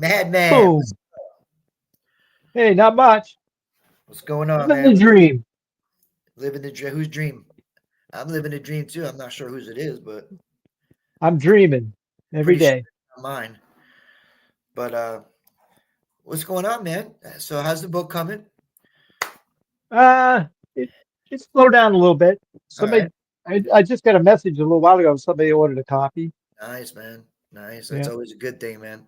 Madman. Boom. Hey, not much. What's going on, Living man? the dream. Living the dream. Whose dream? I'm living a dream too. I'm not sure whose it is, but I'm dreaming every pretty sure day. it's not mine. But what's going on, man? So how's the book coming? Uh, it, it slowed down a little bit. All right. I just got a message a little while ago. Somebody ordered a copy. Nice, man. Nice. That's Yeah, always a good thing, man.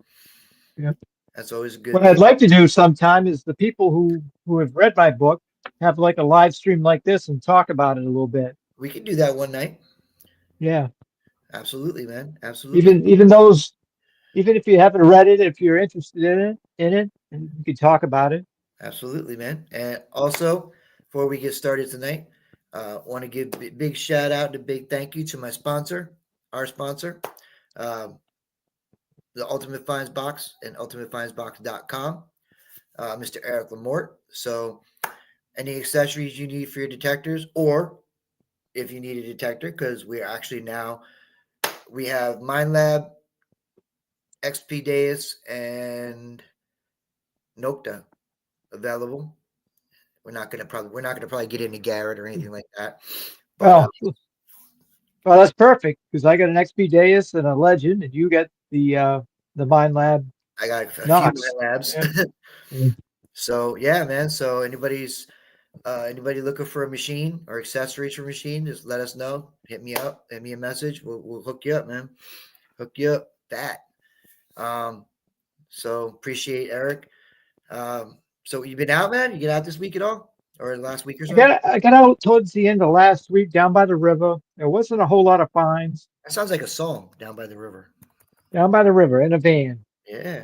yeah. That's always a good What I'd thing. like to do sometime is the people who have read my book have like a live stream like this and talk about it a little bit. We can do that one night. Yeah, Absolutely, man. Absolutely. even those, even if you haven't read it, if you're interested in it, and you can talk about it. Absolutely, man. And also, before we get started tonight, want to give big shout out and a big thank you to my sponsor, our sponsor, um, the Ultimate Finds Box and ultimatefindsbox.com, Mr. Eric Lamort. So, any accessories you need for your detectors, or if you need a detector, because we're actually now, we have MindLab, XP Deus, and Nocta available. We're not gonna probably get into Garrett or anything like that. But Well, well, that's perfect because I got an XP Deus and a Legend, and you get the Mind Lab I got a few Knox. labs. Yeah. Yeah. So yeah, man. So anybody looking for a machine or accessories for a machine, just let us know. Hit me up. Hit me a message. We'll hook you up, man. Hook you up. That. Um. So appreciate Eric. So you been out, man? You get out this week at all, or last week or so? I got out towards the end of last week down by the river. There wasn't a whole lot of finds That sounds like a song down by the river. down by the river in a van. Yeah.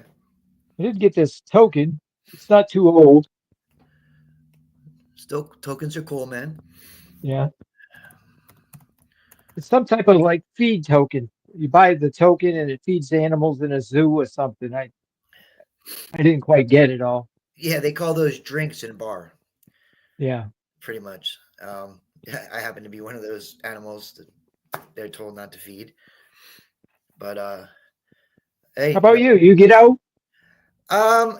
I did get this token. It's not too old. Still, tokens are cool, man. Yeah, it's some type of like feed token. You buy the token and it feeds animals in a zoo or something. I didn't quite get it all. Yeah, they call those drinks in a bar, Yeah. pretty much. I happen to be one of those animals that they're told not to feed. But How hey, about you? You get out?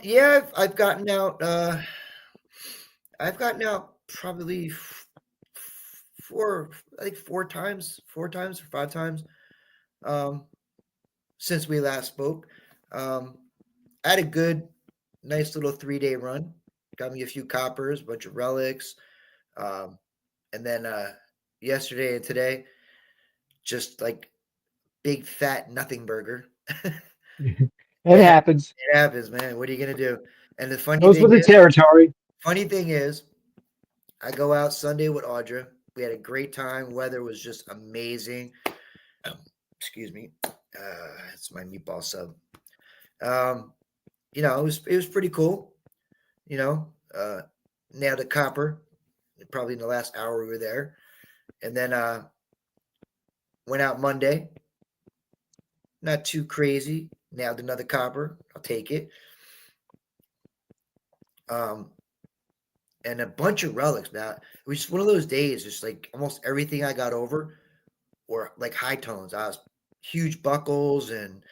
yeah, I've gotten out. I've gotten out probably four, I think four times or five times. Um, since we last spoke. Um, I had a good, nice little 3 day run. Got me a few coppers, a bunch of relics, um, and then yesterday and today, just like big fat nothing burger. It happens. It happens, man. What are you gonna do? And the Goes with the territory. funny thing is, I go out Sunday with Audra. We had a great time. Weather was just amazing. Um, excuse me. It's my meatball sub. Um, it was pretty cool. You know, uh, nailed a copper probably in the last hour we were there, and then went out Monday. Not too crazy. Nailed another copper. I'll take it. Um, and a bunch of relics. Now it was just one of those days. Just like almost everything I got over were like high tones. I was huge buckles and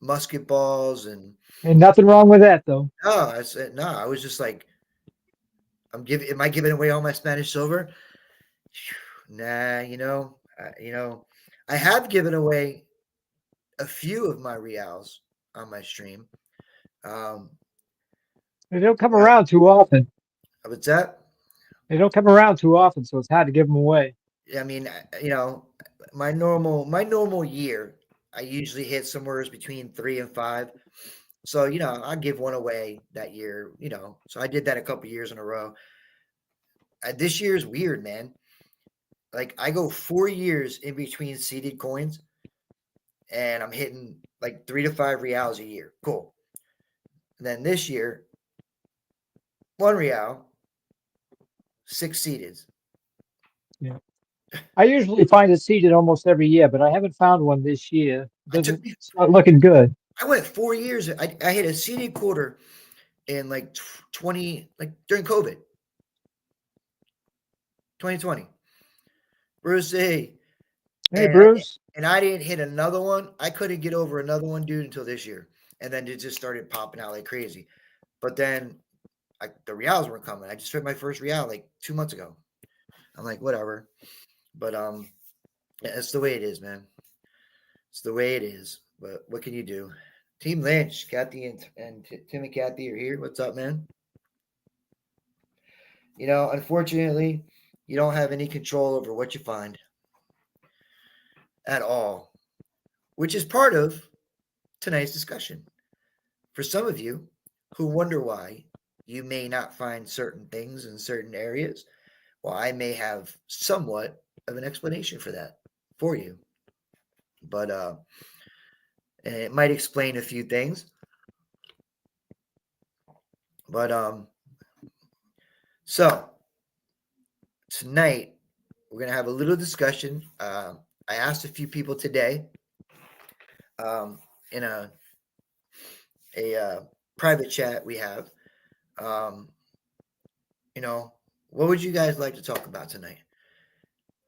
musket balls and And nothing wrong with that though. no, I said no. I was just like, am I giving away all my Spanish silver? Nah, I have given away a few of my reals on my stream. Um, They don't come but around too often. what's that? They don't come around too often, so it's hard to give them away. I mean, my normal year, I usually hit somewhere between 3 and 5. So I give one away that year. So I did that a couple years in a row. This year is weird, man. Like I go 4 years in between seeded coins, and I'm hitting like 3 to 5 reals a year. Cool. And then this year, 1 real, 6 seeded. Yeah. I usually find it seeded almost every year, but I haven't found one this year. I took Doesn't me. It's not looking good. I went 4 years. I hit a seeded quarter in like 20, like during COVID, 2020. Bruce, hey, Hey and I Bruce. and I didn't hit another one. I couldn't get over another one, dude, until this year. and then it just started popping out like crazy. But then the reals weren't coming. I just traded my first real like 2 months ago. I'm like, whatever. But yeah, it's the way it is, man. It's the way it is. But what can you do? Team Lynch, Kathy and Tim and Kathy are here. What's up, man? Unfortunately, you don't have any control over what you find at all, which is part of tonight's discussion. For some of you who wonder why you may not find certain things in certain areas, well, I may have somewhat of an explanation for that for you. But it might explain a few things. But so tonight we're gonna have a little discussion. I asked a few people today in a private chat we have. What would you guys like to talk about tonight?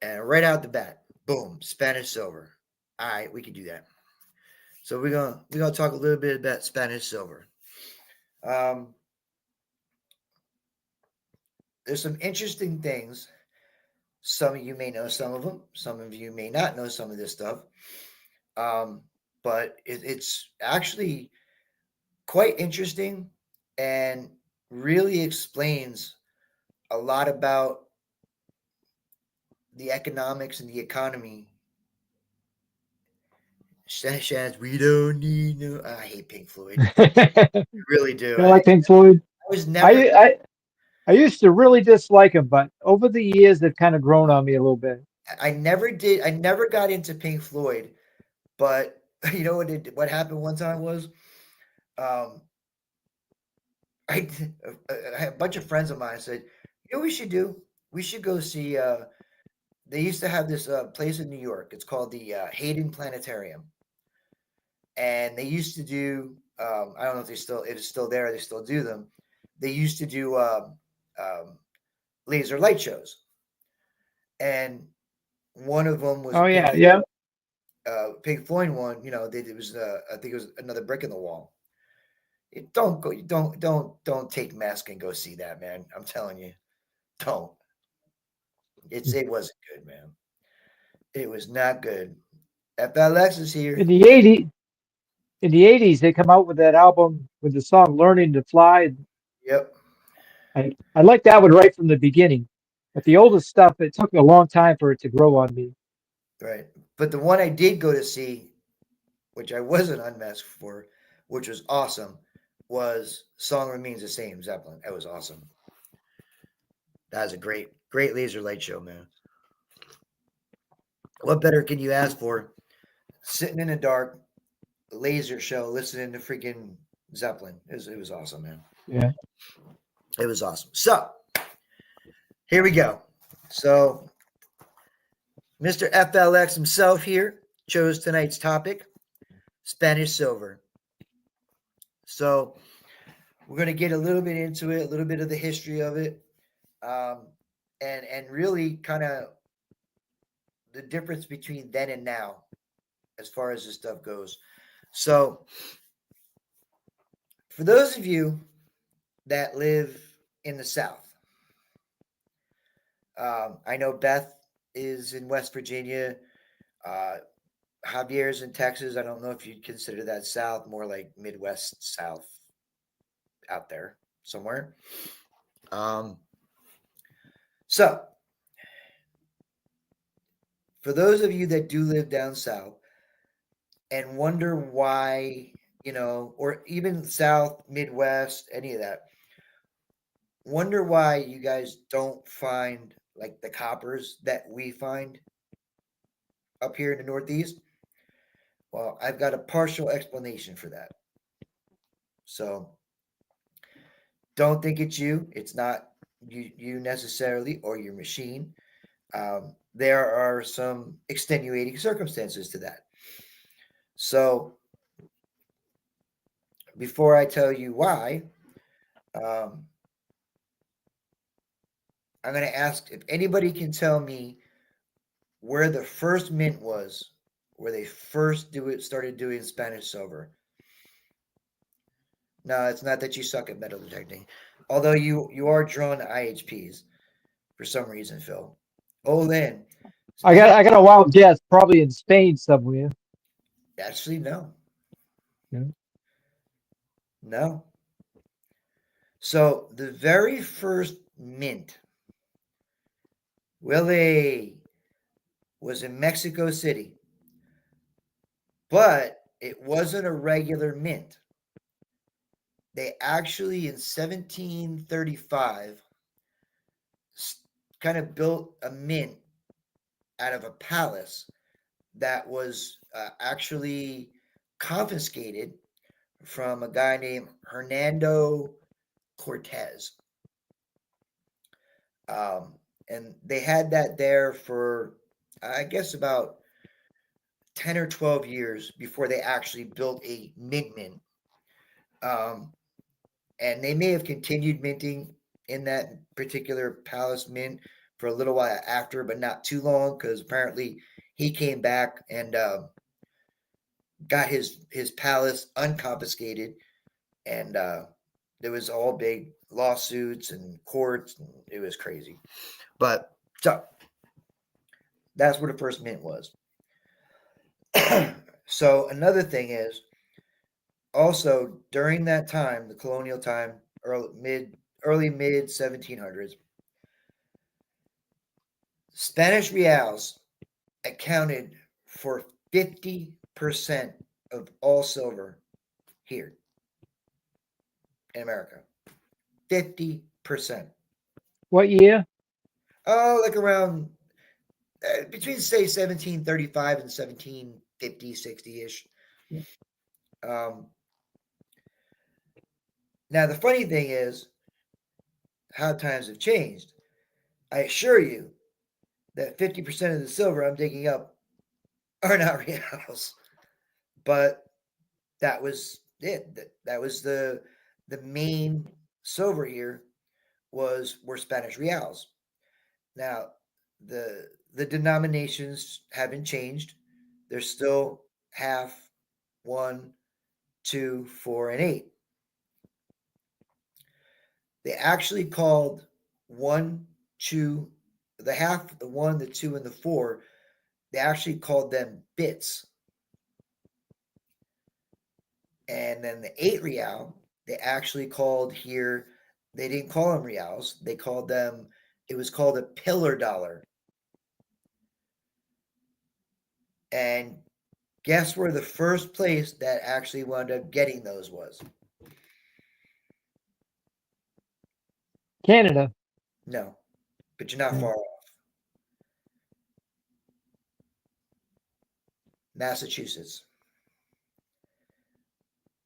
And right out the bat, boom, Spanish silver. All right, we can do that. So we're gonna talk a little bit about Spanish silver. There's some interesting things. Some of you may know some of them. Some of you may not know some of this stuff. But it's actually quite interesting and really explains a lot about the economics and the economy. Shaz, we don't need no. I hate Pink Floyd. I really do. You like Pink Floyd? I was never. I used to really dislike them, but over the years they've kind of grown on me a little bit. I never did. I never got into Pink Floyd, but you know what happened one time was, um, I had a bunch of friends of mine said, you know what we should do? We should go see. They used to have this place in New York. It's called the Hayden Planetarium, and they used to do. I don't know if it's still there. They still do them. They used to do laser light shows, and one of them was Oh yeah. Pink Floyd one. It was I think it was Another Brick in the Wall. Don't go. Don't take Mask and go see that, man. I'm telling you, don't. It wasn't good, man. It was not good. FLX is here. In the '80s, they come out with that album with the song "Learning to Fly." Yep. I like that one right from the beginning, but the oldest stuff it took a long time for it to grow on me. Right. But the one I did go to see, which I wasn't unmasked for, which was awesome, was Song Remains the Same, Zeppelin. That was awesome. That was a great laser light show, man. What better can you ask for? Sitting in the dark, laser show, listening to freaking Zeppelin. It was awesome, man. Yeah. It was awesome. So here we go. So Mr. FLX himself here chose tonight's topic, Spanish silver. So we're going to get a little bit into it, a little bit of the history of it, and really kind of the difference between then and now as far as this stuff goes. So for those of you that live in the South, I know Beth is in West Virginia. Javier's in Texas. I don't know if you'd consider that South, more like Midwest South out there somewhere. So for those of you that do live down South and wonder why, or even South, Midwest, any of that, wonder why you guys don't find like the coppers that we find up here in the Northeast. Well, I've got a partial explanation for that. So don't think it's you. It's not you necessarily or your machine. There are some extenuating circumstances to that. So before I tell you why, I'm going to ask if anybody can tell me where the first mint was, where they first started doing Spanish silver. No, it's not that you suck at metal detecting. Although you are drawn to IHPs for some reason, Phil. Olin. I got a wild guess, probably in Spain somewhere. Actually, no. Yeah. No. So the very first mint, Willie, was in Mexico City, but it wasn't a regular mint. They actually, in 1735, kind of built a mint out of a palace that was actually confiscated from a guy named Hernando Cortez. And they had that there for, I guess, about 10 or 12 years before they actually built a mint. Um, and they may have continued minting in that particular palace mint for a little while after, but not too long, because apparently he came back and got his palace unconfiscated, and there was all big lawsuits and courts, and it was crazy. But so that's where the first mint was. So another thing is also during that time, the colonial time, early mid 1700s, Spanish reals accounted for 50% of all silver here in America. 50%. What year? Oh, like around between say 1735 and 1750, 60-ish. Um, Now the funny thing is how times have changed. I assure you that 50% of the silver I'm digging up are not reals. But that was it. That was the main silver here were Spanish reals. Now the denominations haven't changed. They're still half, 1, 2, 4, and 8. They actually called 1, 2, the half, the 1, the 2, and the 4. They actually called them bits. And then the 8 real, they actually called here, they didn't call them reals. They called them, it was called a pillar dollar. And guess where the first place that actually wound up getting those was? Canada. No, but you're not Yeah. far off. Massachusetts.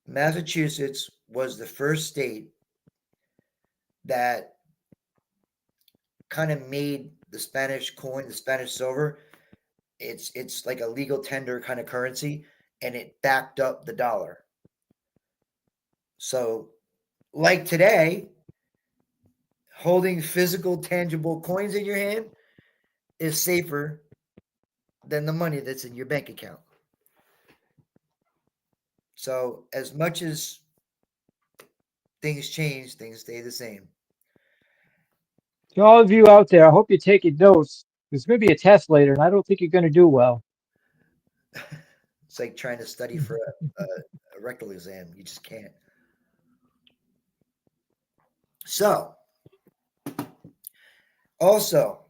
Massachusetts was the first state that kind of made the Spanish coin, the Spanish silver, it's like a legal tender kind of currency, and it backed up the dollar. So, like today, holding physical, tangible coins in your hand is safer than the money that's in your bank account. So, as much as things change, things stay the same. To all of you out there, I hope you're taking notes. There's going to be a test later, and I don't think you're going to do well. It's like trying to study for a rectal exam. You just can't. So, also,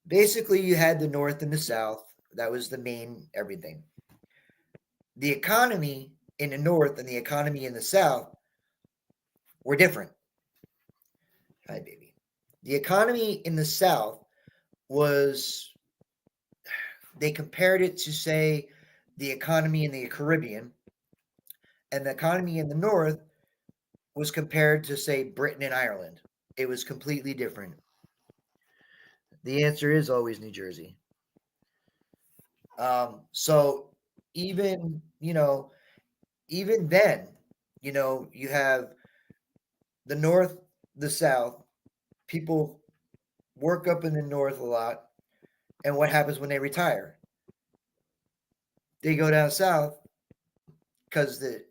basically, you had the North and the South. That was the main everything. The economy in the North and the economy in the South were different. Hi, baby. The economy in the South was, they compared it to, say, the economy in the Caribbean, and the economy in the North was compared to, say, Britain and Ireland. It was completely different. The answer is always New Jersey. So even, even then, you have the North, the South, people work up in the North a lot. And what happens when they retire? They go down south because the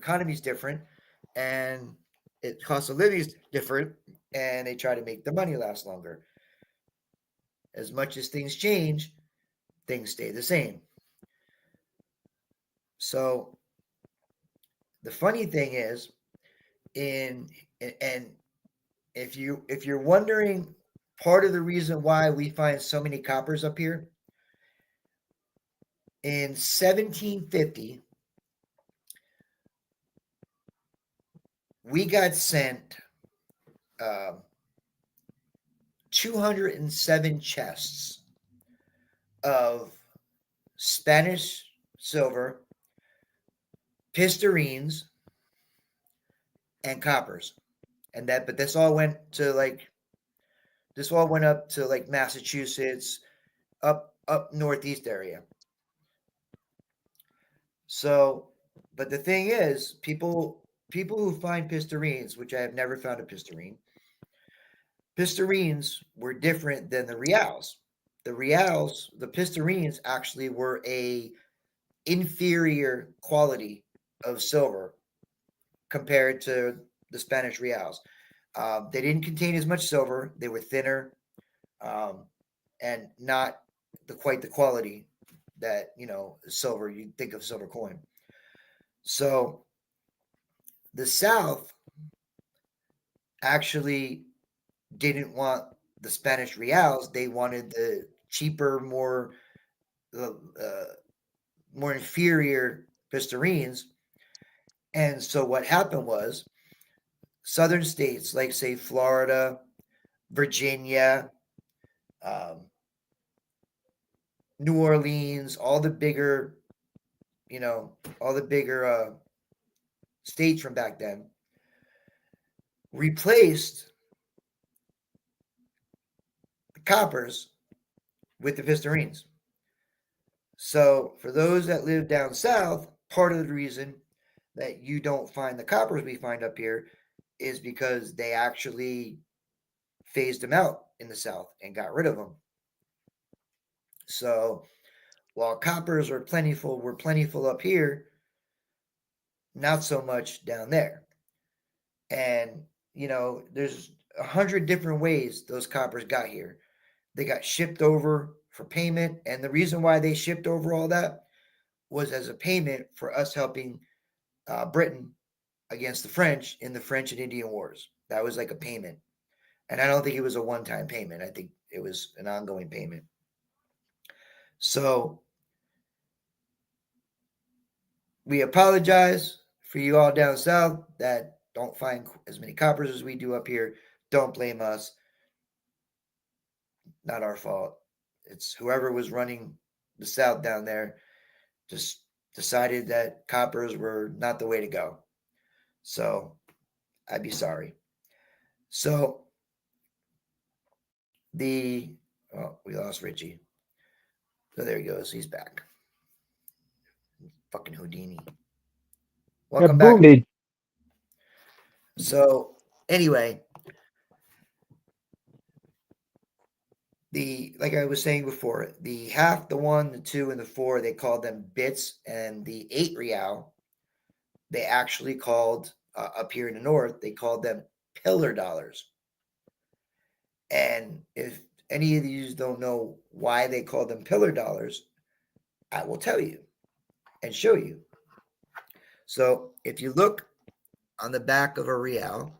economy is different, and cost of living is different, and they try to make the money last longer. As much as things change, things stay the same. So the funny thing is, and if you're wondering part of the reason why we find so many coppers up here, in 1750 we got sent 207 chests of Spanish silver, pistarines, and coppers. And but this all went up to like Massachusetts, up northeast area. So, but the thing is, people who find pistarines, which I have never found a pistarines were different than the reals. The pistarines actually were a inferior quality of silver compared to the Spanish reals. They didn't contain as much silver. They were thinner, and not quite the quality that silver you think of silver coin. So the South actually didn't want the Spanish reals. They wanted the cheaper, more inferior pistarines. And so what happened was southern states like, say, Florida, Virginia, New Orleans, all the bigger states from back then replaced the coppers with the pistarines. So for those that live down south, part of the reason that you don't find the coppers we find up here is because they actually phased them out in the south and got rid of them. So while coppers were plentiful up here, not so much down there. And there's 100 different ways those coppers got here. They got shipped over for payment, and the reason why they shipped over all that was as a payment for us helping Britain against the French in the French and Indian Wars. That was like a payment. And I don't think it was a one-time payment. I think it was an ongoing payment. So we apologize for you all down south that don't find as many coppers as we do up here. Don't blame us. Not our fault. It's whoever was running the south down there just decided that coppers were not the way to go. So I'd be sorry. So we lost Richie. So there he goes. He's back. Fucking Houdini. Welcome back. So anyway, like I was saying before, the half, the 1, the 2, and the 4, they called them bits, and the 8 real, they actually called up here in the north, they called them pillar dollars. And if any of you don't know why they call them pillar dollars, I will tell you and show you. So if you look on the back of a real,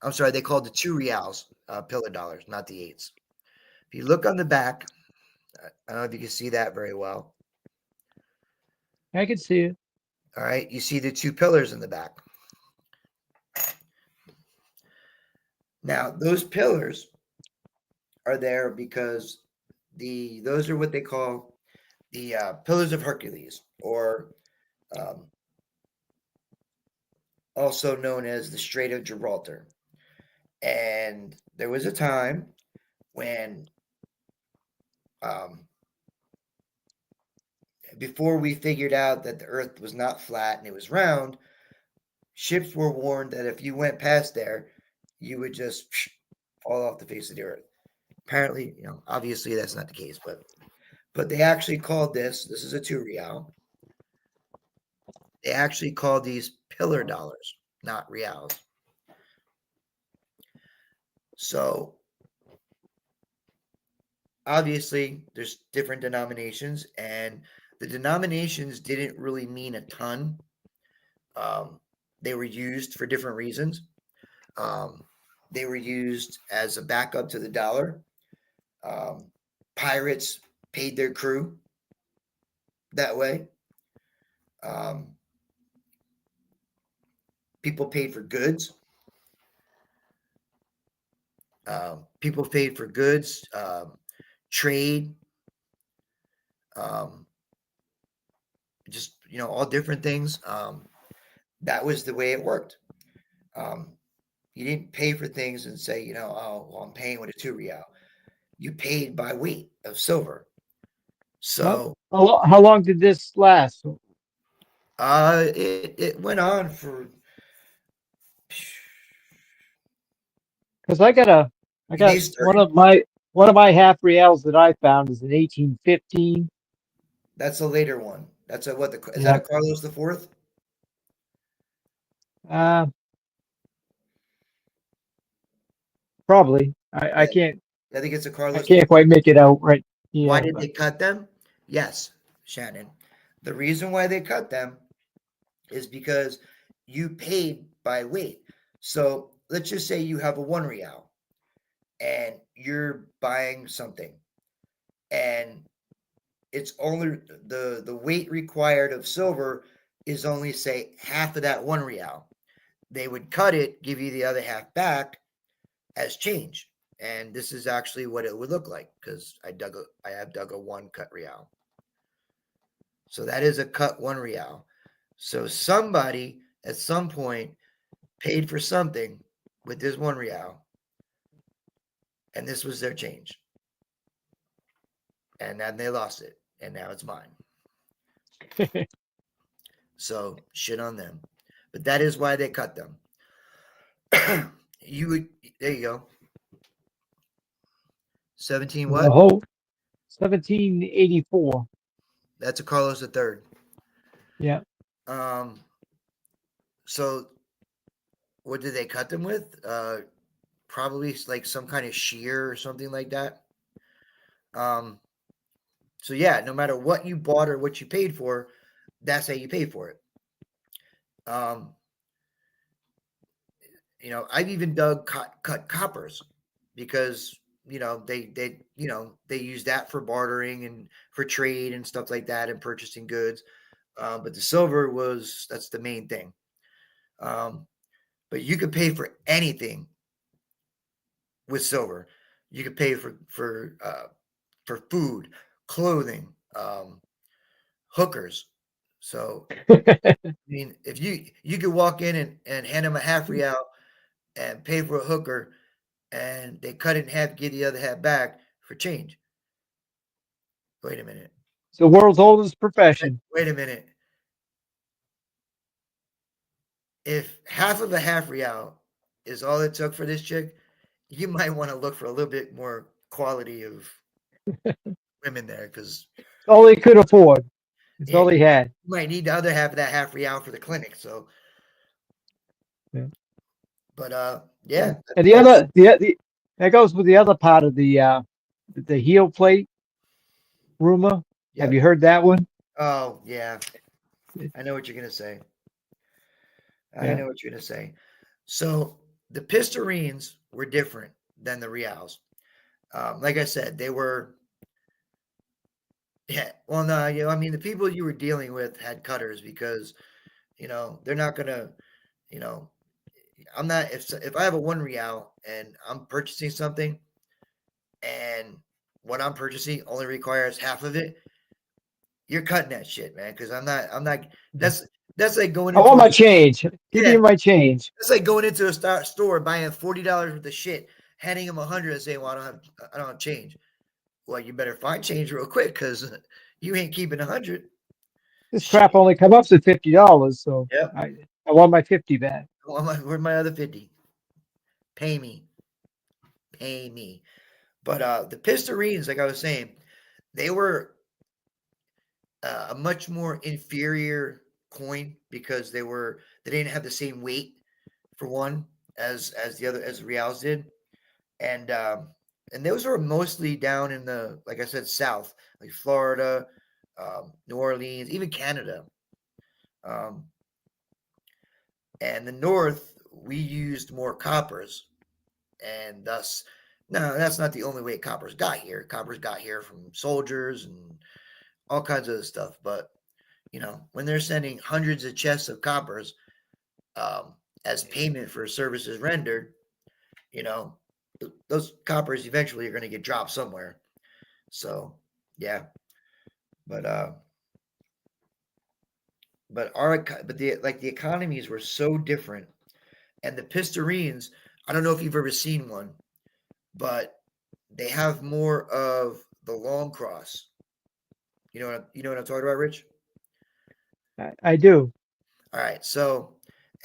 I'm sorry, they called the 2 reals pillar dollars, not the 8s. If you look on the back, I don't know if you can see that very well. I can see it. All right, you see the 2 pillars in the back. Now, those pillars are there because those are what they call the Pillars of Hercules, or also known as the Strait of Gibraltar. And there was a time when before we figured out that the earth was not flat and it was round, ships were warned that if you went past there, you would just fall off the face of the earth. Apparently, obviously that's not the case, but But they actually called this is a 2 real. They actually called these pillar dollars, not reals. So obviously there's different denominations, and the denominations didn't really mean a ton. They were used for different reasons. Um, they were used as a backup to the dollar. Um, Pirates paid their crew that way. Um, People paid for goods. People paid for goods, trade, um, just all different things. That was the way it worked. Um, you didn't pay for things and say, oh, well, I'm paying with a 2 real. You paid by weight of silver. So How long did this last? it went on for. Because I got They one started. of my half reals that I found is in 1815. That's a later one. That's a what? Is that Yeah. a Carlos the Fourth? Uh, Probably. Yeah, I think it's a I Carlos the can't Fourth. quite make it out right. Why Yeah, did but they cut them? Yes, Shannon. The reason why they cut them is because you paid by weight. So let's just say you have a 1 real and you're buying something, and it's only the weight required of silver is only say half of that 1 real. They would cut it, give you the other half back as change. And this is actually what it would look like, because I have dug a 1 cut real. So that is a cut 1 real. So somebody at some point paid for something with this 1 real, and this was their change. And then they lost it, and now it's mine. So shit on them. But that is why they cut them. There you go. 17 the what? whole 1784. That's a Carlos III. Yeah. Um, so what did they cut them with? Probably like some kind of shear or something like that. So yeah, no matter what you bought or what you paid for, that's how you pay for it. Um, I've even dug cut coppers, because they use that for bartering and for trade and stuff like that and purchasing goods. But the silver that's the main thing. But you could pay for anything with silver. You could pay for food, clothing, hookers. So I mean, if you could walk in and hand them a half real and pay for a hooker, and they cut it in half, give the other half back for change. Wait a minute. It's the world's oldest profession. Wait a minute. If half of a half real is all it took for this chick, you might want to look for a little bit more quality of women there, because It's all they could afford. It's all you they had. might need the other half of that half real for the clinic. So, Yeah. but yeah, And that's the that goes with the other part of the heel plate rumor. Have yep. you heard that one? Oh yeah, I know what you're gonna say. I Yeah. know what you're gonna say. So the Pistarines were different than the Reals. Like I said, they were. Yeah, well, no, I mean, the people you were dealing with had cutters, because they're not gonna, you know, I'm not if I have a 1 real and I'm purchasing something, and what I'm purchasing only requires half of it, you're cutting that shit, man. Because I'm not. That's like going I into want a my change. Give yeah. me my change. That's like going into a store buying $40 worth of shit, handing them 100 and saying, "Well, I don't have change." Well, you better find change real quick, because you ain't keeping 100. This Shit. crap only come up to $50, so Yep. I want my 50 back. Where's my other 50? Pay me. Pay me. But the Pistarines, like I was saying, they were a much more inferior coin because they didn't have the same weight for one as the other as reals did, and and those were mostly down in the, like I said, South, like Florida, New Orleans, even Canada, um, and the North we used more coppers, and thus. No, that's not the only way coppers got here. Coppers got here from soldiers and all kinds of stuff. But when they're sending hundreds of chests of coppers as payment for services rendered, you know, those coppers eventually are going to get dropped somewhere. So, yeah, but the economies were so different, and the Pistarines. I don't know if you've ever seen one, but they have more of the long cross. You know what I'm talking about, Rich? I do. All right, so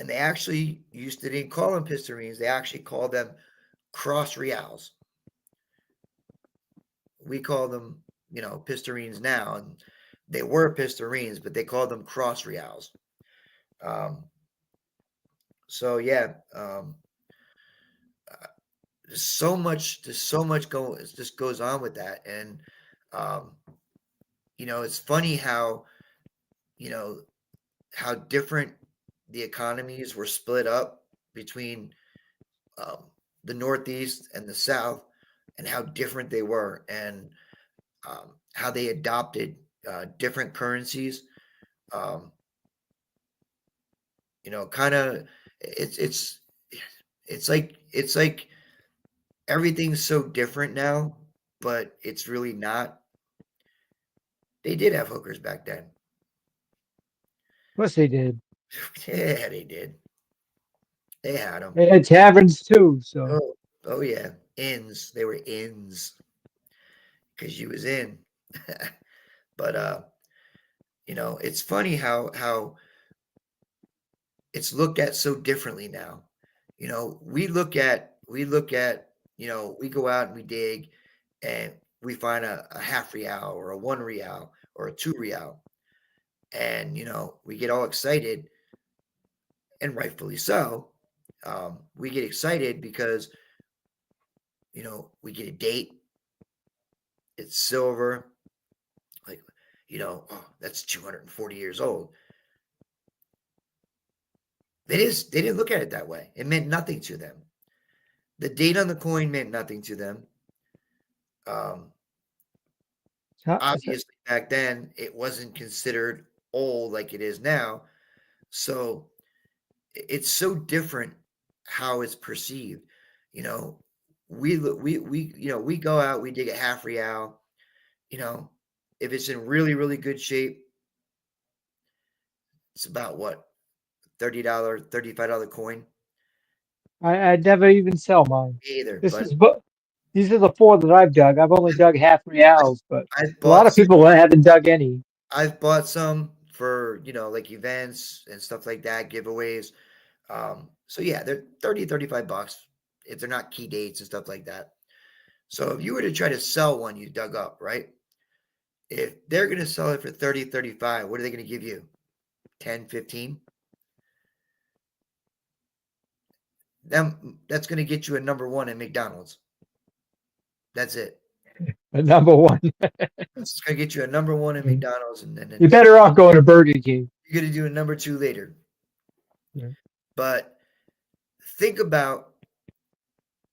and they actually they didn't call them Pistarines. They actually called them cross reals. We call them, Pistarines now, and they were Pistarines, but they called them cross reals. Um, so yeah, there's so much going, it just goes on with that, and um, it's funny you know how different the economies were split up between um, the Northeast and the South, and how different they were, and how they adopted different currencies. Um, kind of, it's it's like everything's so different now, but it's really not. They did have hookers back then. Of course they did. Yeah, they did. They had them. They had taverns too. So Oh yeah, inns. They were inns because you was in. But it's funny how it's looked at so differently now. We look at we go out and we dig, and we find a half real or a 1 real or a 2 real, and we get all excited, and rightfully so. We get excited because we get a date. It's silver, like oh, that's 240 years old. They didn't look at it that way. It meant nothing to them. The date on the coin meant nothing to them. Um, Obviously, back then it wasn't considered old like it is now. So it's so different how it's perceived. You know, we go out, we dig a half real. You know, if it's in really really good shape, it's about what, $30, $35 coin. I'd never even sell mine. Either, This but is but these are the four that I've dug. I've only dug half reals, but I've a lot bought of people haven't dug any. I've bought some for, like events and stuff like that, giveaways. So yeah, they're 30, $35 if they're not key dates and stuff like that. So if you were to try to sell one you dug up, right? If they're going to sell it for 30, 35, what are they going to give you? 10, 15? That's going to get you a number one at McDonald's. That's it. But number one, It's going to get you a number one at McDonald's, and then you're better off going to Burger King. you're going to do a number two later. Yeah. But think about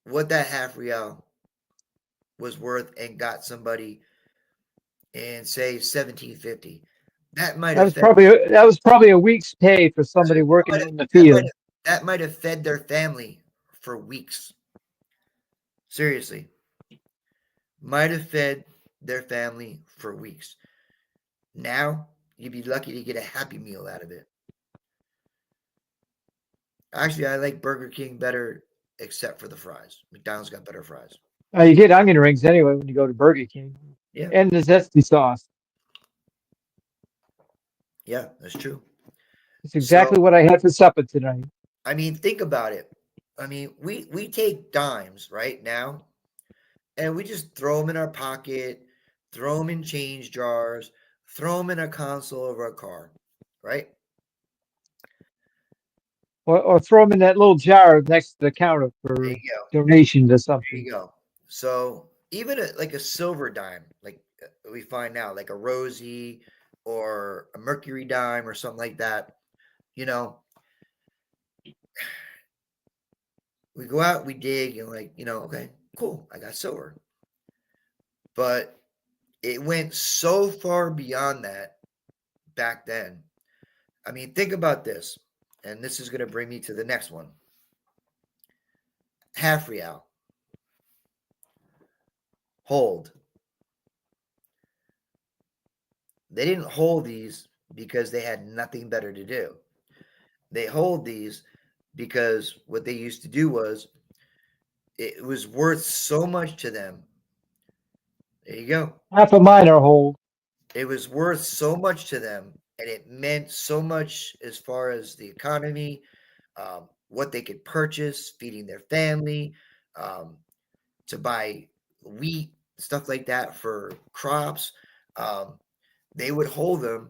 what that half real was worth and got somebody in, say, 1750. That might have That was probably a week's pay for somebody working in the field. that might have fed their family for weeks. Seriously. Might have fed their family for weeks. Now, you'd be lucky to get a Happy Meal out of it. Actually, I like Burger King better, except for the fries. McDonald's got better fries. You get onion rings anyway when you go to Burger King. Yeah. And the zesty sauce. Yeah, that's true. It's exactly what I had for supper tonight. I mean, think about it. I mean, we take dimes right now, and we just throw them in our pocket, throw them in change jars, throw them in a console of our car, right? Or throw them in that little jar next to the counter There for you go. donations or There something. you go. So even like a silver dime, like we find now, like a Rosie or a Mercury dime or something like that, you know, we go out, we dig, and like, okay, cool, I got silver. But it went so far beyond that back then. I mean, think about this, and this is going to bring me to the next one. Half real. Hold. They didn't hold these because they had nothing better to do. They hold these because what they used to do was it was worth so much to them. There you go. Half of mine are whole. It was worth so much to them, and it meant so much as far as the economy, what they could purchase, feeding their family, um, to buy wheat, stuff like that for crops. Um, they would hold them,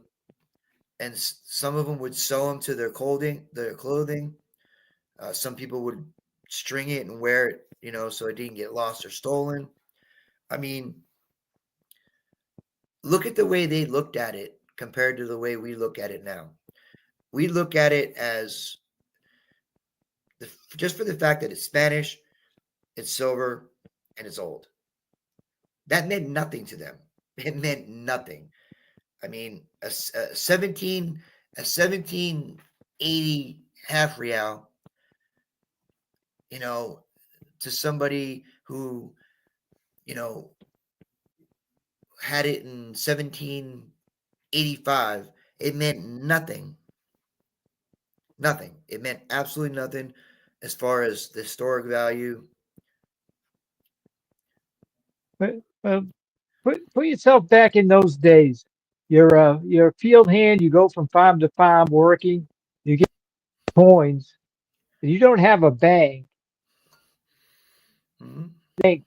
and some of them would sew them to their clothing. Some people would string it and wear it, so it didn't get lost or stolen. I mean, look at the way they looked at it compared to the way we look at it now. We look at it as just for the fact that it's Spanish, it's silver, and it's old. That meant nothing to them. It meant nothing. I mean, a 1780 half real, to somebody who, you know, had it in 1785, it meant nothing. Nothing. It meant absolutely nothing as far as the historic value. But put yourself back in those days. You're a field hand. You go from farm to farm working. You get coins. You don't have a Mhm. bank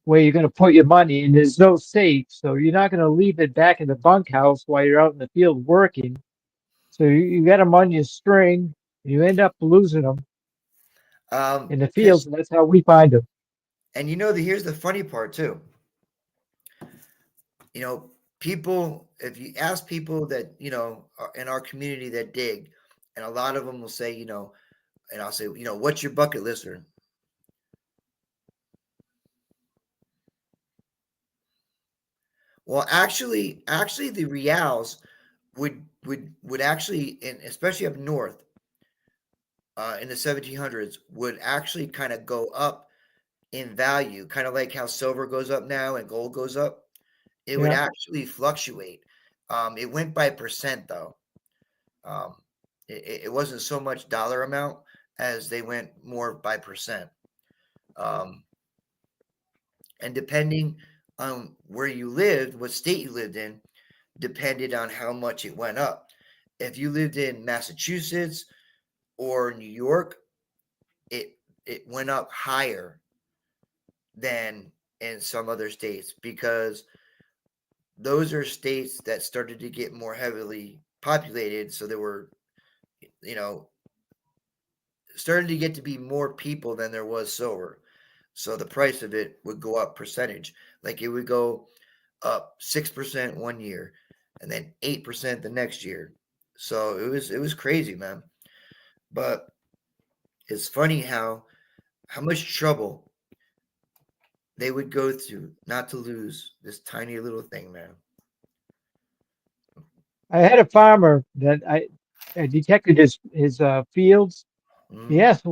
where you're going to put your money, and there's no safe. So you're not going to leave it back in the bunkhouse while you're out in the field working. So you got them on your string. You end up losing them in the fields, Because, and that's how we find them. and here's the funny part too. You know, people, if you ask people that, are in our community that dig, and a lot of them will say, and I'll say, what's your bucket lister? Well, actually, the reals would actually, and especially up north, in the 1700s, would actually kind of go up in value, kind of like how silver goes up now and gold goes up. It would Yeah. actually fluctuate. It went by percent though. Um, it wasn't so much dollar amount as they went more by percent. Um, and depending on where you lived, what state you lived in, depended on how much it went up. If you lived in Massachusetts or New York, it it went up higher than in some other states because those are states that started to get more heavily populated. So there were, you know, started to get to be more people than there was silver. So the price of it would go up percentage. Like it would go up 6% one year and then 8% the next year. So it was crazy, man. But it's funny how much trouble they would go through not to lose this tiny little thing, man. I had a farmer that I detected his fields. He Mm. asked,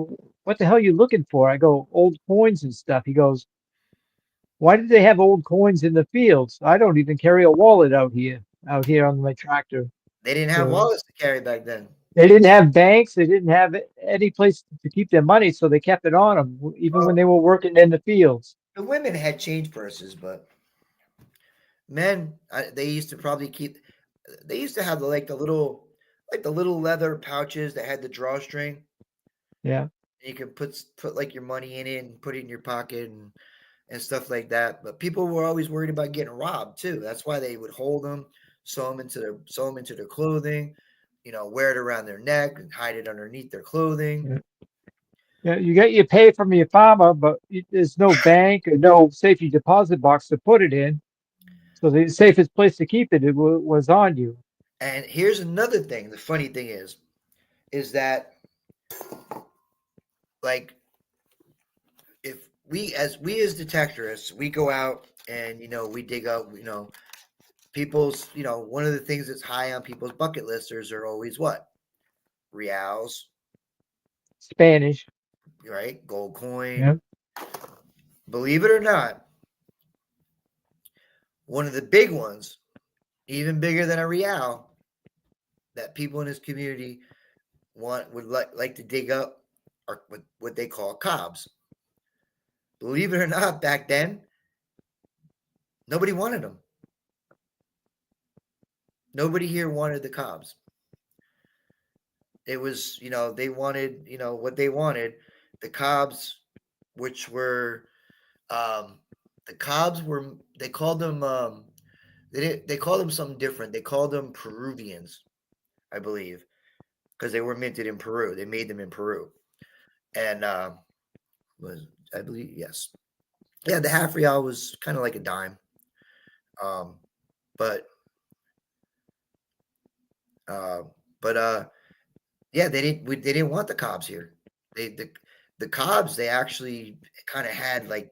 "What the hell are you looking for?" I go, "Old coins and stuff." He goes, "Why did they have old coins in the fields? I don't even carry a wallet out here on my tractor." They didn't have So wallets to carry back then. they didn't have banks. They didn't have any place to keep their money, so they kept it on them, even when Well, they were working in the fields. the women had change purses, but men, they used to probably keep. They used to have like the little leather pouches that had the drawstring. Yeah. You could put like your money in it and put it in your pocket and stuff like that. But people were always worried about getting robbed too. That's why they would hold them sew them into their clothing, wear it around their neck and hide it underneath their clothing. Yeah. Yeah, you get your pay from your farmer, but there's no bank or no safety deposit box to put it in. So the safest place to keep it, was on you. And here's another thing. The funny thing is that, like, if we as detectorists, we go out and we dig up, people's, one of the things that's high on people's bucket listers are always what? Reals, Spanish. right? Gold coin. Yeah. Believe it or not, one of the big ones, even bigger than a real, that people in this community would like to dig up, are what they call cobs. Believe it or not, back then, nobody wanted them. Nobody here wanted the cobs. It was, they wanted, what they wanted. The cobs, which were, the cobs were, they called them, they called them something different. They called them Peruvians, I believe, because they were minted in Peru. They made them in Peru, and was I believe, yes, yeah. The half real was kind of like a dime, but uh, yeah, they didn't want the cobs here. The cobs, they actually kind of had like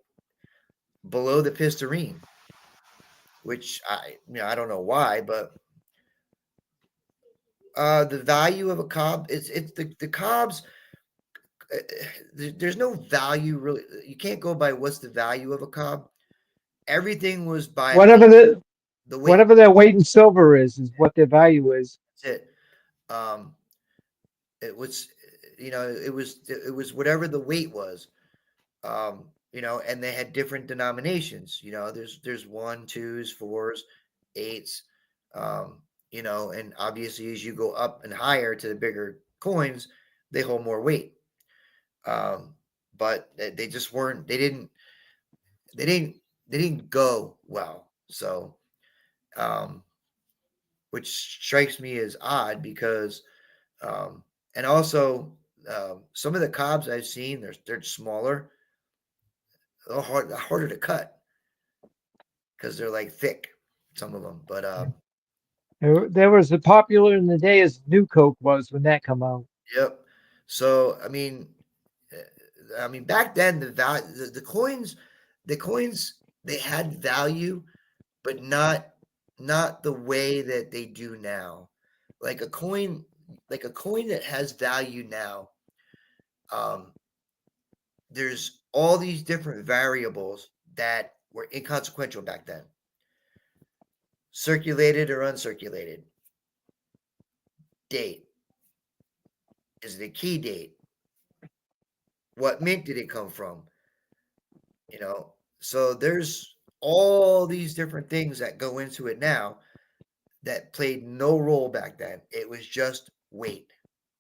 below the pistarine, which I don't know why, but the value of a cob, it's the cobs. There's no value really. You can't go by what's the value of a cob. Everything was by Whatever the weight. whatever their weight in silver is what their value is. That's it. It was, it was whatever the weight was. And they had different denominations. There's 1, 2s, 4s, 8s. And obviously as you go up and higher to the bigger coins, they hold more weight. But they just weren't. They didn't go well. So, which strikes me as odd because, and also some of the cobs I've seen, they're smaller, harder to cut because they're like thick, some of them. But There was a popular in the day as New Coke was when that come out. yep. So back then the value, the coins, they had value, but not the way that they do now. Like a coin, that has value now. There's all these different variables that were inconsequential back then. Circulated or uncirculated. Date. Is it a key date? What mint did it come from? So there's all these different things that go into it now that played no role back then. It was just weight,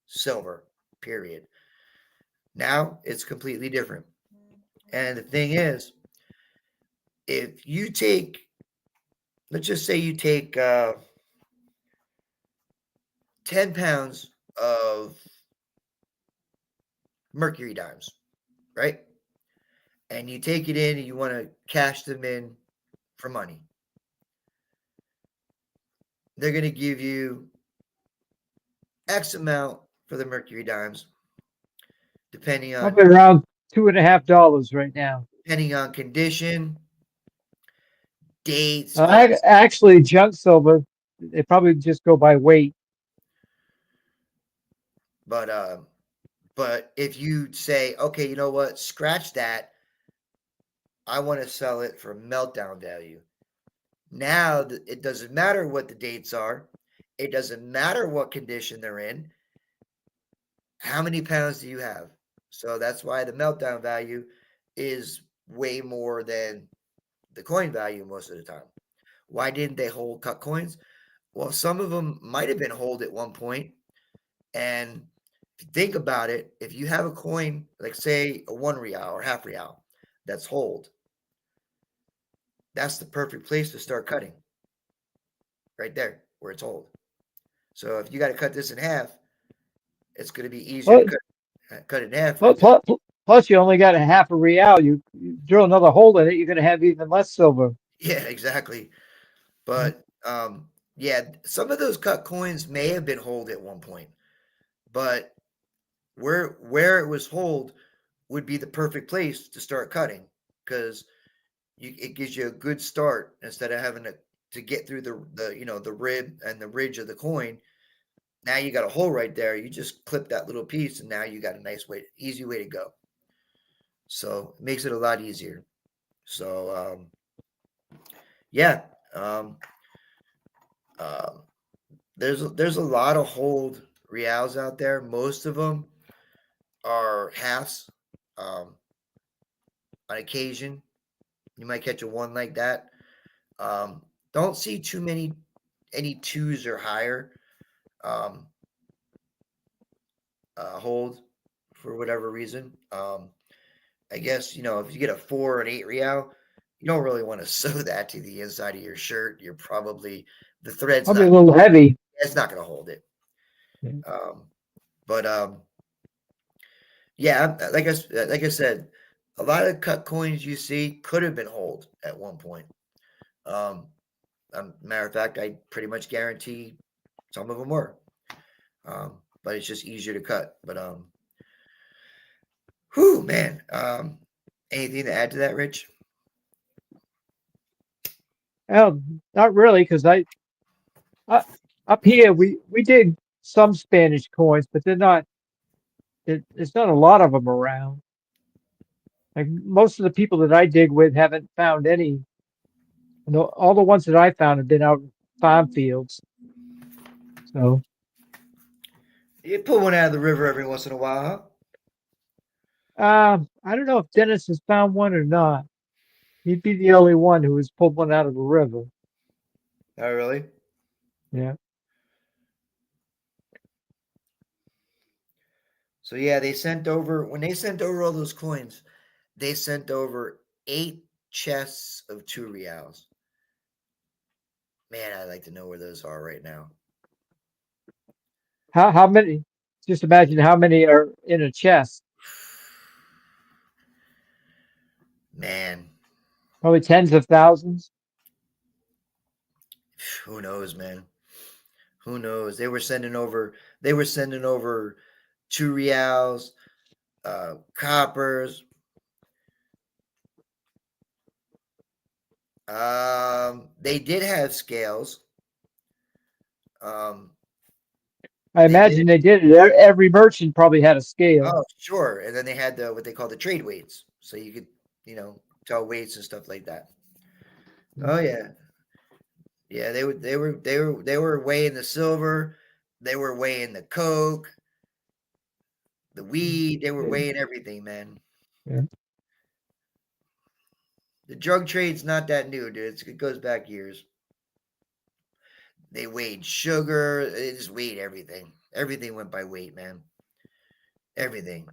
silver, period. Now it's completely different. And the thing is, if you take, let's just say you take 10 pounds of mercury dimes, right? And you take it in and you want to cash them in for money. They're going to give you X amount for the mercury dimes, depending on Probably around $2.50 right now. depending on condition, dates. Actually, junk silver, they probably just go by weight. But if you say, okay, you know what, scratch that, I want to sell it for meltdown value. Now it doesn't matter what the dates are. It doesn't matter what condition they're in. How many pounds do you have? So that's why the meltdown value is way more than the coin value most of the time. Why didn't they hold cut coins? Well, some of them might have been hold at one point. And if you think about it, if you have a coin, like say a 1 real or half real, that's hold, that's the perfect place to start cutting. right there where it's hold. So if you got to cut this in half, it's going to be easier to Plus, cut it in half right there. plus, you only got a half a real. You drill another hole in it, you're going to have even less silver. Yeah, exactly. But yeah, some of those cut coins may have been hold at one point, but where it was hold would be the perfect place to start cutting because it gives you a good start instead of having to get through the rib and the ridge of the coin. Now you got a hole right there. You just clip that little piece, and now you got a nice way, easy way to go. So it makes it a lot easier. So yeah, um, um, there's a lot of hold reals out there. Most of them are halves. Um, on occasion, you might catch a one like that. Don't see too many any twos or higher um, hold for whatever reason. I guess if you get a 4 and 8 real, you don't really want to sew that to the inside of your shirt. You're probably the thread's Probably not a little heavy. it's not going to hold it. Yeah. But yeah, like I said, a lot of cut coins you see could have been hold at one point. Um, Matter of fact, I pretty much guarantee some of them were. But it's just easier to cut. But whew, man. Anything to add to that, Rich? Well, not really, because I up here we did some Spanish coins, but they're not. There's not a lot of them around. Like most of the people that I dig with haven't found any. All the ones that I found have been out in farm fields. So You pull one out of the river every once in a while, I don't know if Dennis has found one or not. He'd be the only one who has pulled one out of a river. huh? Oh, really? Yeah. So yeah, when they sent over all those coins, they sent over 8 chests of 2 reals. Man, I'd like to know where those are right now. How many? Just imagine how many are in a chest. Man, Probably tens of thousands. who knows, man? Who knows? They were sending over 2 reals, coppers. They did have scales. Um, I they did. imagine they did it. Every merchant probably had a scale. Oh, sure. And then they had what they call the trade weights, so you could, tell weights and stuff like that. Oh yeah, yeah. They were weighing the silver. They were weighing the coke, the weed. They were Yeah. weighing everything, man. Yeah. The drug trade's not that new, dude. It goes back years. They weighed sugar. They just weighed everything. Everything went by weight, man. Everything.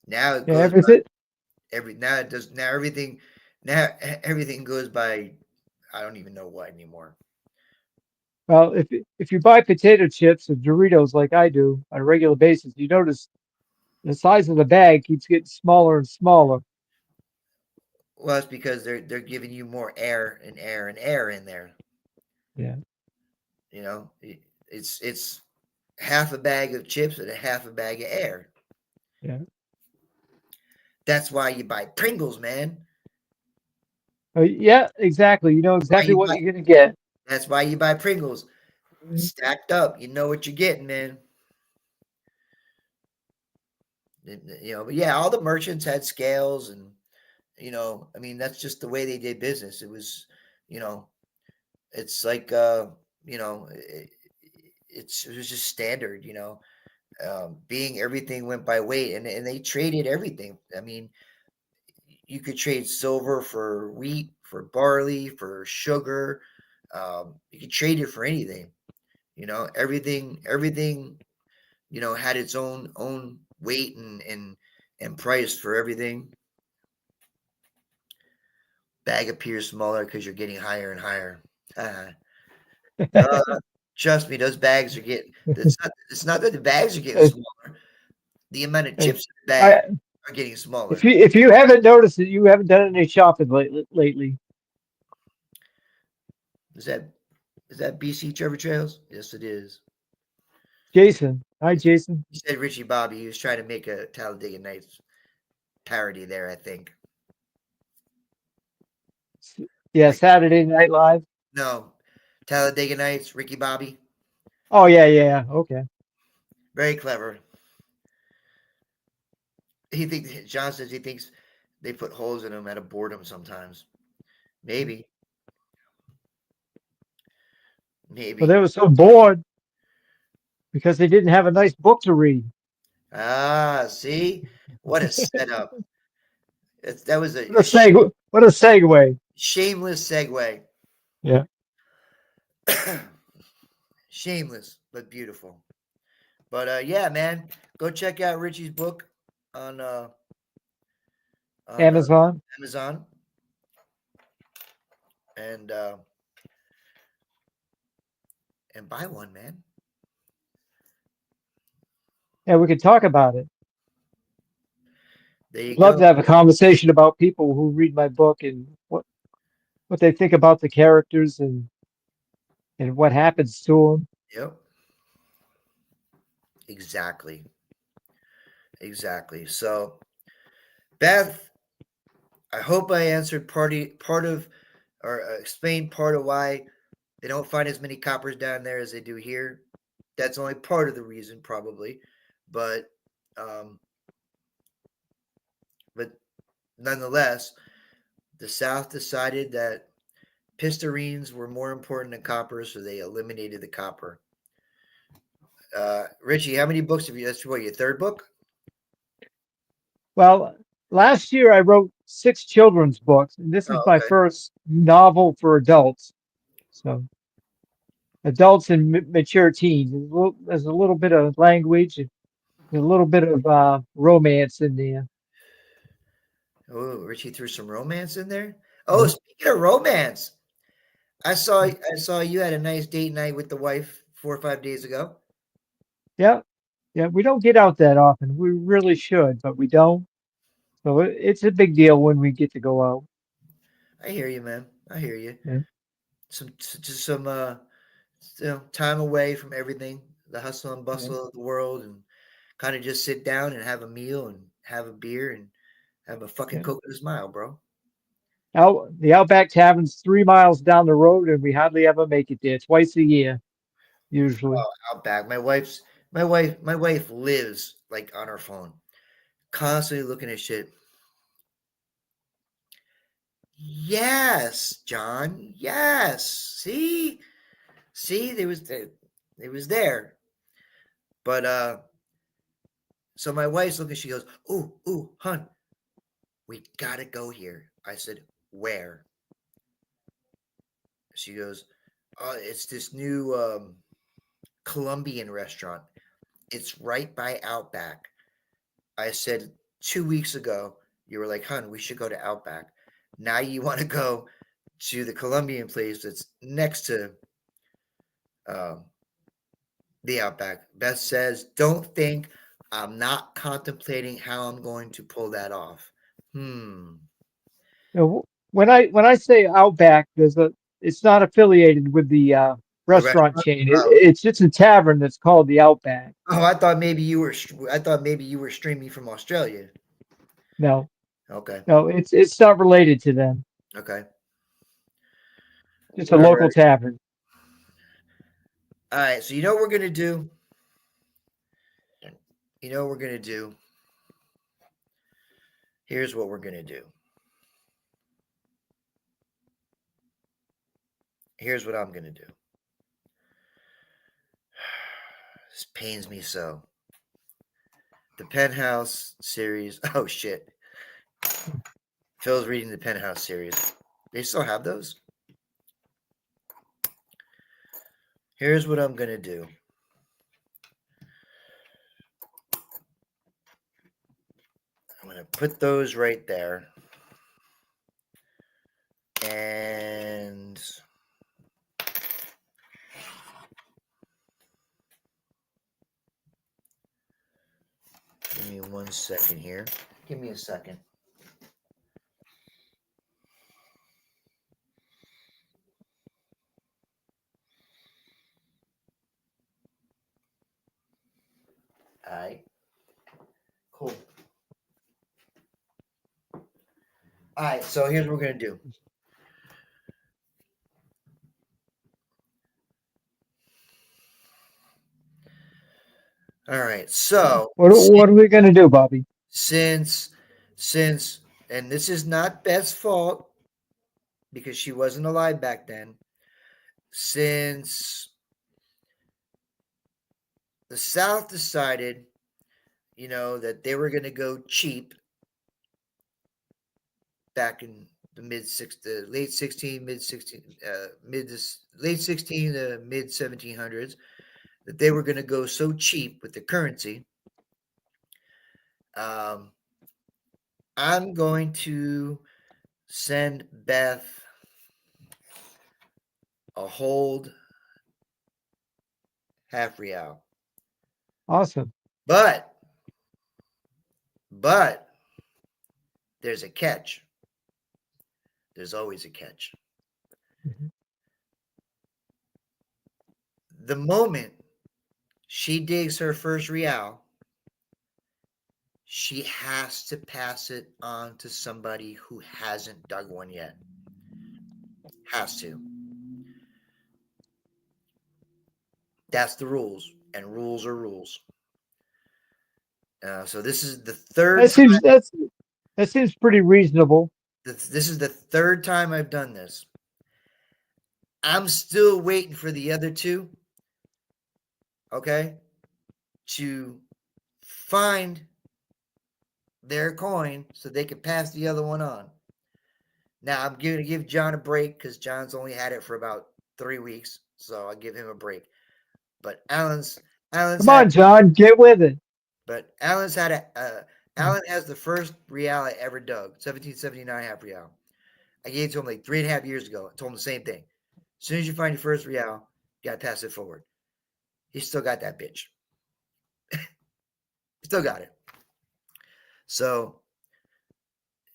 Now it Yeah, goes by everything. now it does now everything goes by I don't even know what anymore. Well, if you buy potato chips or Doritos like I do on a regular basis, you notice the size of the bag keeps getting smaller and smaller. Well, it's because they're giving you more air and air and air in there. Yeah. It's half a bag of chips and a half a bag of air. Yeah. That's why you buy Pringles, man. Yeah, exactly. You know That's why exactly you what buy. you're gonna get. That's why you buy Pringles Mhm. stacked up. You know what you're getting, man. But yeah, all the merchants had scales, and I mean, that's just the way they did business. It was, you know, it's like, it was just standard, being everything went by weight, and they traded everything. I mean, you could trade silver for wheat, for barley, for sugar. You could trade it for anything. Everything had its own weight and price for everything. Bag appears smaller because you're getting higher and higher. Uh, trust me, those bags are getting. It's not that the bags are getting Uh, smaller. The amount of uh, chips in the bag I, are getting if smaller. you haven't noticed it, you haven't done any shopping lately. Is that BC Trevor Trails? Yes, it is. Jason, hi Jason. He said Richie Bobby. He was trying to make a Talladega Nights parody there. I think. Yeah, Like Saturday Night Live. no, Talladega Nights. Ricky Bobby. Oh yeah. Okay. Very clever. He thinks John says he thinks they put holes in him out of boredom sometimes. Maybe, Well, they maybe. were so bored because they didn't have a nice book to read. Ah, see, what a setup. That was a, What a segue! What a segue! shameless segue. Yeah. Shameless but beautiful. But yeah, man, go check out Richie's book on uh on Amazon. Amazon and buy one, man. Yeah, we could talk about it. There you I'd love go. to have a conversation about people who read my book and what they think about the characters and what happens to them. Yep. Exactly. Exactly. So, Beth, I hope I answered part of or explained part of why they don't find as many coppers down there as they do here. That's only part of the reason, probably, but um, but nonetheless, the South decided that pistarines were more important than copper, so they eliminated the copper. Richie, how many books have you? That's what your third book. Well, last year I wrote 6 children's books, and this is Oh, my okay. first novel for adults. So adults and mature teens. There's a little bit of language and a little bit of romance in there. Oh, Richie threw some romance in there. Oh, speaking of romance, I saw you had a nice date night with the wife 4 or 5 days ago. Yeah, yeah. We don't get out that often. We really should, but we don't. So it's a big deal when we get to go out. I hear you, man. I hear you. Yeah, Just some time away from everything, the hustle and yeah, bustle of the world, and kind of just sit down and have a meal and have a beer and have a fucking yeah. Coke with a smile, bro. The Outback Tavern's 3 miles down the road, and we hardly ever make it there. Twice a year, usually. Oh, Outback. My wife lives like on her phone, constantly looking at shit. Yes, John. Yes. See, it was there. But so my wife's looking. She goes, "Ooh, hun, we gotta go here." I said, "Where?" She goes, "Oh, it's this new Colombian restaurant. It's right by Outback." I said 2 weeks ago, you were like, "Hun, we should go to Outback." Now you want to go to the Colombian place that's next to um, the Outback. Beth says, "Don't think I'm not contemplating how I'm going to pull that off." Hmm. When I say Outback, it's not affiliated with the The restaurant restaurant. chain. Oh, It's just a tavern that's called the Outback. oh, I thought maybe you were. I thought maybe you were streaming from Australia. No, Okay. no, it's not related to them. Okay. Just a All local right. tavern. All right. So you know what we're gonna do. You know what we're gonna do. Here's what we're gonna do. Here's what I'm gonna do. This pains me so. The Penthouse series. Oh shit. Phil's reading the Penthouse series. They still have those? Here's what I'm gonna do. I'm gonna put those right there. And 1 second here. Give me a second. All right. Cool. All right. So here's what we're going to do. All right. So What are we going to do, Bobby? since, and this is not Beth's fault because she wasn't alive back then, since the South decided, that they were going to go cheap back in the late 16, mid 16, late 16 to mid 1700s, that they were going to go so cheap with the currency. I'm going to send Beth a hold half real. Awesome. But there's a catch. There's always a catch. Mm-hmm. The moment she digs her first real, she has to pass it on to somebody who hasn't dug one yet. Has to. That's the rules, and rules are rules. So this is the third. That seems pretty reasonable. This is the third time I've done this. I'm still waiting for the other two, okay, to find their coin so they can pass the other one on. Now, I'm going to give John a break because John's only had it for about 3 weeks, so I'll give him a break. But Alan's Come on, John, get with it. But Alan's had Alan has the first real I ever dug, 1779 half real. I gave it to him like 3.5 years ago. I told him the same thing. As soon as you find your first real, you got to pass it forward. He still got that bitch. Still got it. So,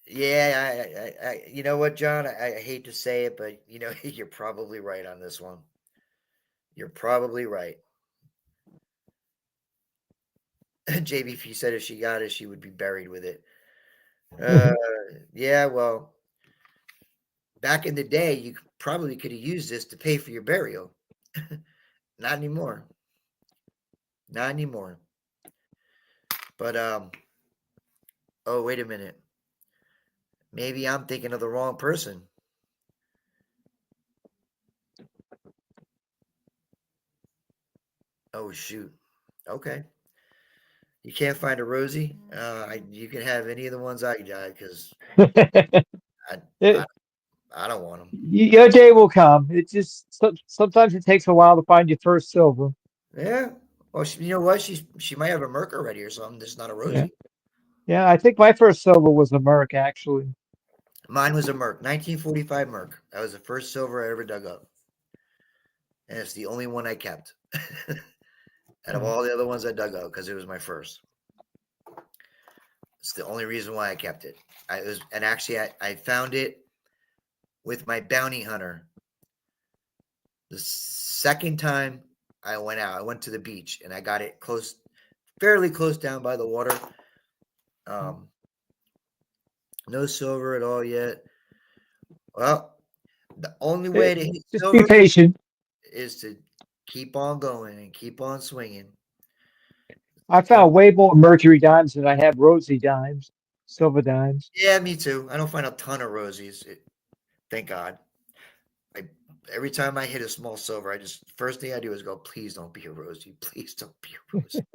yeah, I you know what, John? I hate to say it, but you're probably right on this one. You're probably right. JBP said if she got it, she would be buried with it. Yeah, well, back in the day, you probably could have used this to pay for your burial. Not anymore. Not anymore. But oh, wait a minute. Maybe I'm thinking of the wrong person. Oh shoot. Okay. You can't find a Rosie. You can have any of the ones I got because I don't want them. Your day will come. It just sometimes it takes a while to find your first silver. Yeah. Well, you know what? She might have a Merc already or something. Just not a Rosie. Yeah, I think my first silver was a Merc, actually. Mine was a Merc, 1945 Merc. That was the first silver I ever dug up. And it's the only one I kept out of all the other ones I dug up because it was my first. It's the only reason why I kept it. I found it with my bounty hunter. The second time I went out, I went to the beach and I got it fairly close down by the water. No silver at all yet. Well, the only way to hit just silver be patient is to keep on going and keep on swinging. I found way more Mercury dimes than I have Rosie dimes, silver dimes. Yeah, me too. I don't find a ton of Rosies. Thank God. Every time I hit a small silver, first thing I do is go, please don't be a Rosie. Please don't be a Rosie.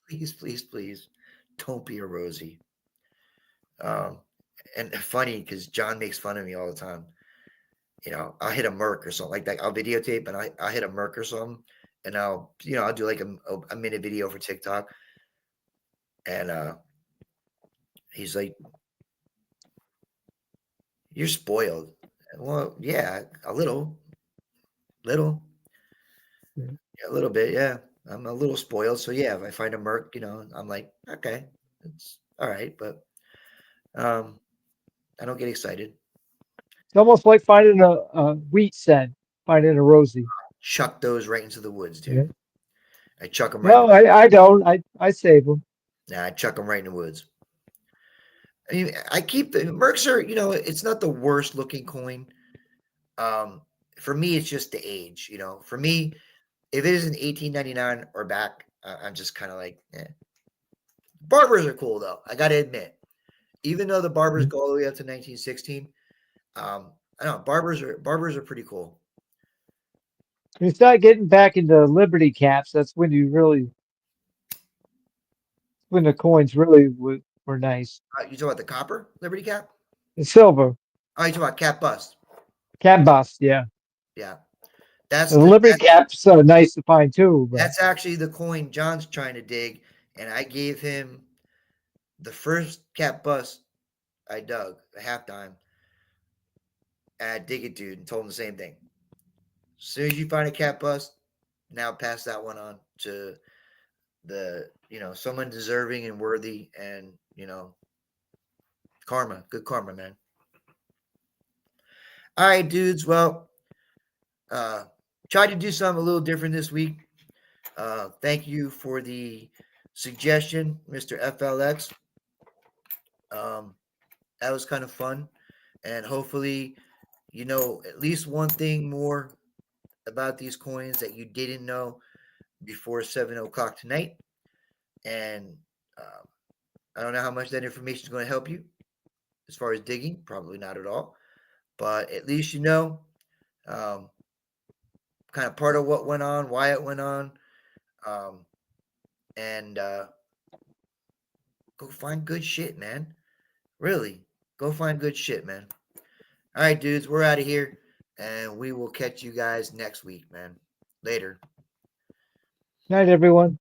Please, please, please, don't be a Rosie. And funny because John makes fun of me all the time. I'll hit a Merc or something like that. I'll videotape and I'll hit a Merc or something, and I'll do like a minute video for TikTok. And he's like, "You're spoiled." Well, yeah, a little, yeah, a little bit, yeah. I'm a little spoiled, so yeah. If I find a Merc, I'm like, okay, It's all right, but I don't get excited. It's almost like finding a wheat cent, finding a Rosie. Chuck those right into the woods, Yeah. dude. I chuck them right in No, I don't. I save them. I chuck them right in the woods. I mean, I keep the Mercs are, it's not the worst looking coin. For me, it's just the age. For me, if it isn't 1899 or back, I'm just kind of like, eh. Barbers are cool though. I got to admit, even though the barbers go all the way up to 1916, I don't know. Barbers are pretty cool. You start getting back into Liberty caps. That's when when the coins really were nice. You talk about the copper Liberty cap? The silver Oh, you talk about cap bust? cap bust, yeah. Yeah, that's The Liberty caps are nice to find too, but that's actually the coin John's trying to dig, and I gave him the first cap bust I dug a half dime. And I dig it, dude, and told him the same thing. As soon as you find a cap bust, now pass that one on to someone deserving and worthy, and karma, good karma, man. All right, dudes. Well, tried to do something a little different this week. Thank you for the suggestion, Mr. FLX. That was kind of fun, and hopefully, at least one thing more about these coins that you didn't know before 7 o'clock tonight. And I don't know how much that information is going to help you as far as digging. Probably not at all, but at least kind of part of what went on, why it went on, and go find good shit, man. Really, go find good shit, man. All right, dudes, we're out of here, and we will catch you guys next week, man. Later. night everyone.